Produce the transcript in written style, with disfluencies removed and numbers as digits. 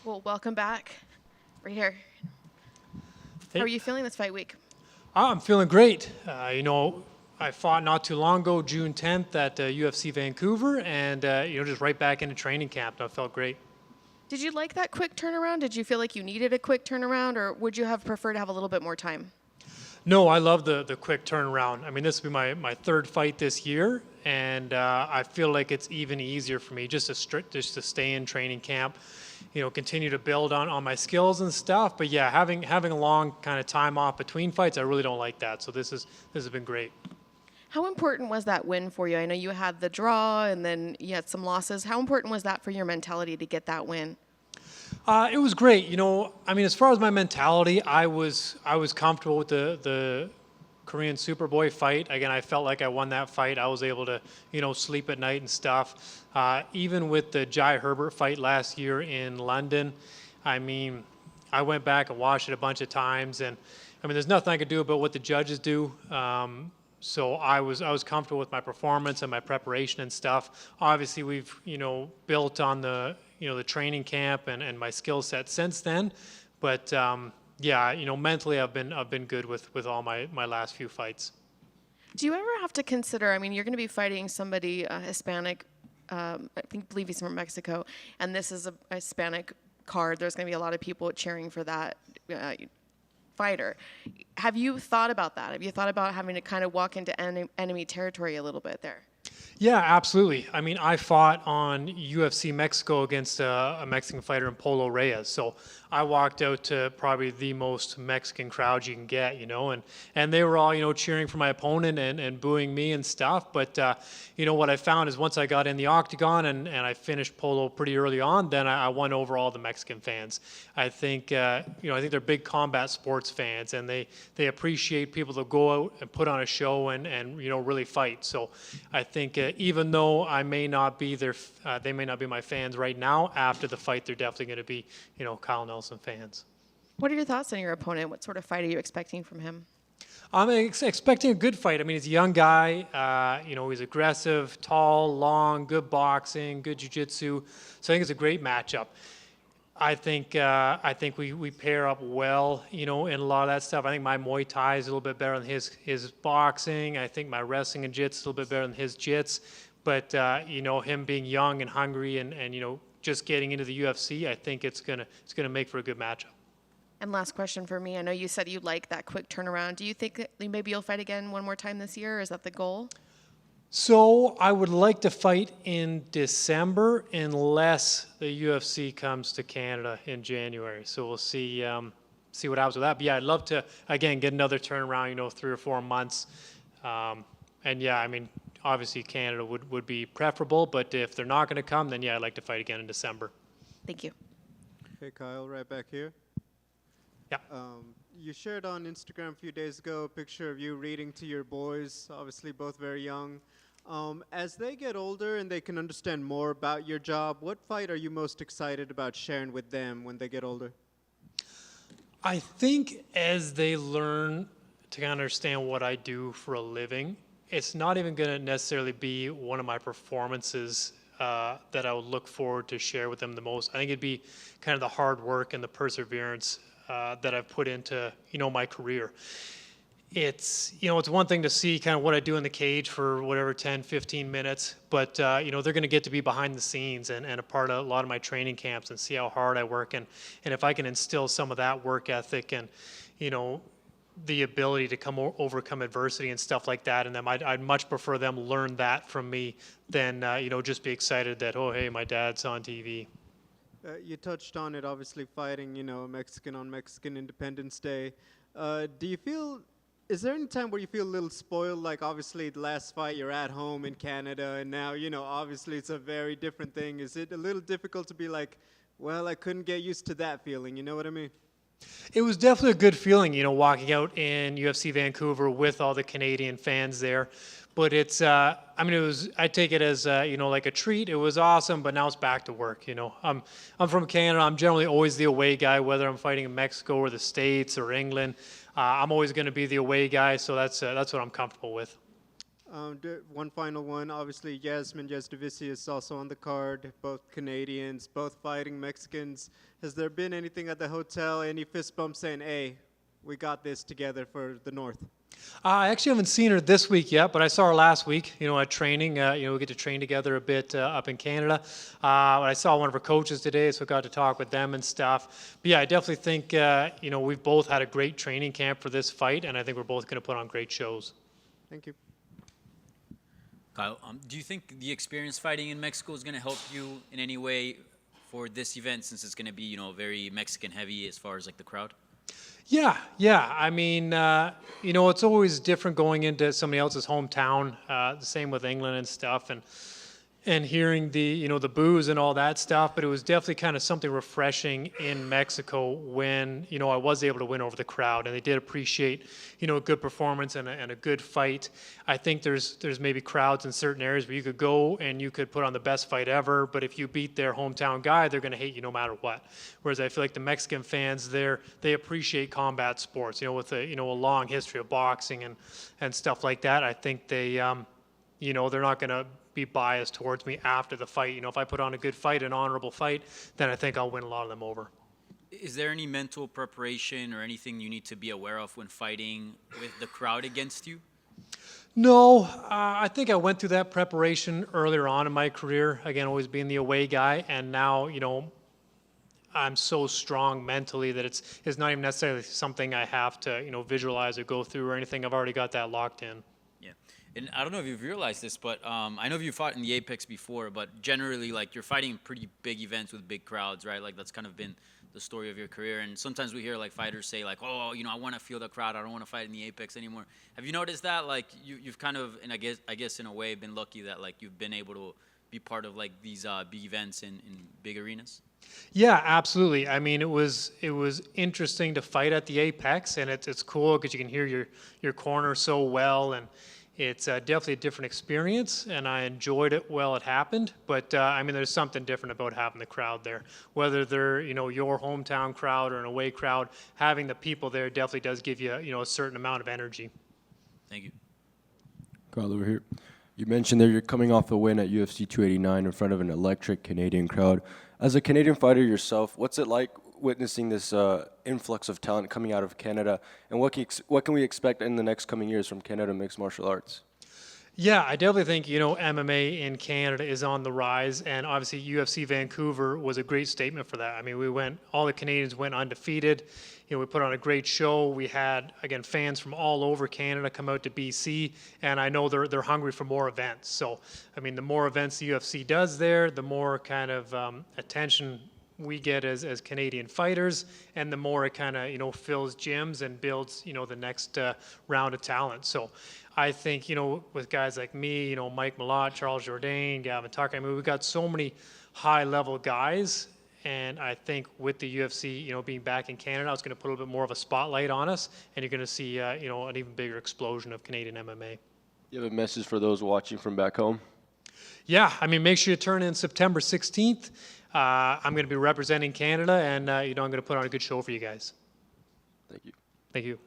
Well, welcome back. Right here. How Hey, are you feeling this fight week? I'm feeling great. I fought not too long ago, June 10th at UFC Vancouver, and just right back into training camp. And I felt great. Did you like that quick turnaround? Did you feel like you needed a quick turnaround, or would you have preferred to have a little bit more time? No, I love the quick turnaround. I mean, this will be my third fight this year, and I feel like it's even easier for me just to stay in training camp, continue to build on my skills and stuff. But yeah, having a long kind of time off between fights, I really don't like that. So this has been great. How important was that win for you? I know you had the draw and then you had some losses. How important was that for your mentality to get that win? It was great. I mean, as far as my mentality, I was comfortable with the Korean Superboy fight. Again, I felt like I won that fight. I was able to, sleep at night and stuff. Even with the Jai Herbert fight last year in London, I mean, I went back and watched it a bunch of times, and I mean, there's nothing I could do about what the judges do. So I was comfortable with my performance and my preparation and stuff. Obviously, we've built on the training camp and my skill set since then. But yeah, mentally I've been good with all my last few fights. Do you ever have to consider? I mean, you're going to be fighting somebody Hispanic. Believe he's from Mexico, and this is a Hispanic card. There's going to be a lot of people cheering for that fighter. Have you thought about that? Have you thought about having to kind of walk into enemy territory a little bit there? Yeah, absolutely. I mean, I fought on UFC Mexico against a Mexican fighter in Polo Reyes. So I walked out to probably the most Mexican crowd you can get, and they were all, cheering for my opponent and booing me and stuff. But, what I found is once I got in the octagon and I finished Polo pretty early on, then I won over all the Mexican fans. I think, I think they're big combat sports fans, and they appreciate people that go out and put on a show and really fight. So I think even though I may not be they may not be my fans right now. After the fight, they're definitely going to be, Kyle Nelson fans. What are your thoughts on your opponent? What sort of fight are you expecting from him? I'm expecting a good fight. I mean, he's a young guy. He's aggressive, tall, long, good boxing, good jiu-jitsu. So I think it's a great matchup. I think we pair up well, in a lot of that stuff. I think my Muay Thai is a little bit better than his boxing. I think my wrestling and jits is a little bit better than his jits. But him being young and hungry and just getting into the UFC, I think it's gonna make for a good matchup. And last question for me. I know you said you like that quick turnaround. Do you think that maybe you'll fight again one more time this year? Is that the goal? So I would like to fight in December unless the UFC comes to Canada in January. So we'll see what happens with that. But yeah, I'd love to again get another turnaround, 3 or 4 months. And yeah, I mean, obviously Canada would be preferable, but if they're not going to come, then yeah, I'd like to fight again in December. Thank you. Hey Kyle, right back here. Yeah. You shared on Instagram a few days ago a picture of you reading to your boys, obviously both very young. As they get older and they can understand more about your job, what fight are you most excited about sharing with them when they get older? I think as they learn to kind of understand what I do for a living, it's not even going to necessarily be one of my performances that I would look forward to share with them the most. I think it'd be kind of the hard work and the perseverance that I've put into, my career. It's one thing to see kind of what I do in the cage for whatever 10, 15 minutes, but they're going to get to be behind the scenes and a part of a lot of my training camps and see how hard I work, and if I can instill some of that work ethic and the ability to overcome adversity and stuff like that in them, I'd much prefer them learn that from me than just be excited that, oh hey, my dad's on TV. You touched on it, obviously fighting, Mexican on Mexican Independence Day. Is there any time where you feel a little spoiled? Like, obviously, the last fight, you're at home in Canada, and now, obviously, it's a very different thing. Is it a little difficult to be like, well, I couldn't get used to that feeling, you know what I mean? It was definitely a good feeling, walking out in UFC Vancouver with all the Canadian fans there. But I take it as, like a treat. It was awesome, but now it's back to work, I'm from Canada. I'm generally always the away guy, whether I'm fighting in Mexico or the States or England. I'm always going to be the away guy, so that's what I'm comfortable with. One final one. Obviously, Yasmin Jasdavisi is also on the card. Both Canadians, both fighting Mexicans. Has there been anything at the hotel, any fist bump saying, hey, we got this together for the North? I actually haven't seen her this week yet, but I saw her last week, at training. We get to train together a bit up in Canada. I saw one of her coaches today, so I got to talk with them and stuff. But yeah, I definitely think, we've both had a great training camp for this fight, and I think we're both going to put on great shows. Thank you. Kyle, do you think the experience fighting in Mexico is going to help you in any way for this event, since it's going to be, very Mexican heavy as far as like the crowd? Yeah. I mean, it's always different going into somebody else's hometown. The same with England and stuff, and hearing the the boos and all that stuff. But it was definitely kind of something refreshing in Mexico when I was able to win over the crowd, and they did appreciate a good performance and a good fight. I think there's maybe crowds in certain areas where you could go and you could put on the best fight ever, but if you beat their hometown guy, they're going to hate you no matter what. Whereas I feel like the Mexican fans they appreciate combat sports, with a a long history of boxing and stuff like that. I think they they're not going to be biased towards me after the fight. If I put on a good fight, an honorable fight, then I think I'll win a lot of them over. Is there any mental preparation or anything you need to be aware of when fighting with the crowd against you? No, I think I went through that preparation earlier on in my career, again, always being the away guy, and now, I'm so strong mentally that it's not even necessarily something I have to, visualize or go through or anything. I've already got that locked in. Yeah. And I don't know if you've realized this, but I know you fought in the Apex before, but generally, like, you're fighting pretty big events with big crowds, right? Like, that's kind of been the story of your career. And sometimes we hear, like, fighters say, like, oh, I want to feel the crowd. I don't want to fight in the Apex anymore. Have you noticed that? Like, you've kind of, and I guess in a way, been lucky that, like, you've been able to be part of, like, these big events in big arenas? Yeah, absolutely. I mean, it was interesting to fight at the Apex, and it's cool because you can hear your corner so well, and it's definitely a different experience, and I enjoyed it while it happened. But I mean, there's something different about having the crowd there, whether they're your hometown crowd or an away crowd. Having the people there definitely does give you a certain amount of energy. Thank you. Kyle, over here. You mentioned that you're coming off a win at UFC 289 in front of an electric Canadian crowd. As a Canadian fighter yourself, what's it like witnessing this influx of talent coming out of Canada, and what can we expect in the next coming years from Canada mixed martial arts? Yeah, I definitely think, MMA in Canada is on the rise, and obviously UFC Vancouver was a great statement for that. I mean, all the Canadians went undefeated. We put on a great show. We had, again, fans from all over Canada come out to BC, and I know they're hungry for more events. So, I mean, the more events the UFC does there, the more kind of attention we get as Canadian fighters, and the more it kind of, fills gyms and builds, the next round of talent. So I think, with guys like me, Mike Malott, Charles Jourdain, Gavin Tucker, I mean, we've got so many high-level guys, and I think with the UFC, being back in Canada, it's going to put a little bit more of a spotlight on us, and you're going to see, an even bigger explosion of Canadian MMA. You have a message for those watching from back home? Yeah, I mean, make sure you turn in September 16th. I'm going to be representing Canada, and, I'm going to put on a good show for you guys. Thank you. Thank you.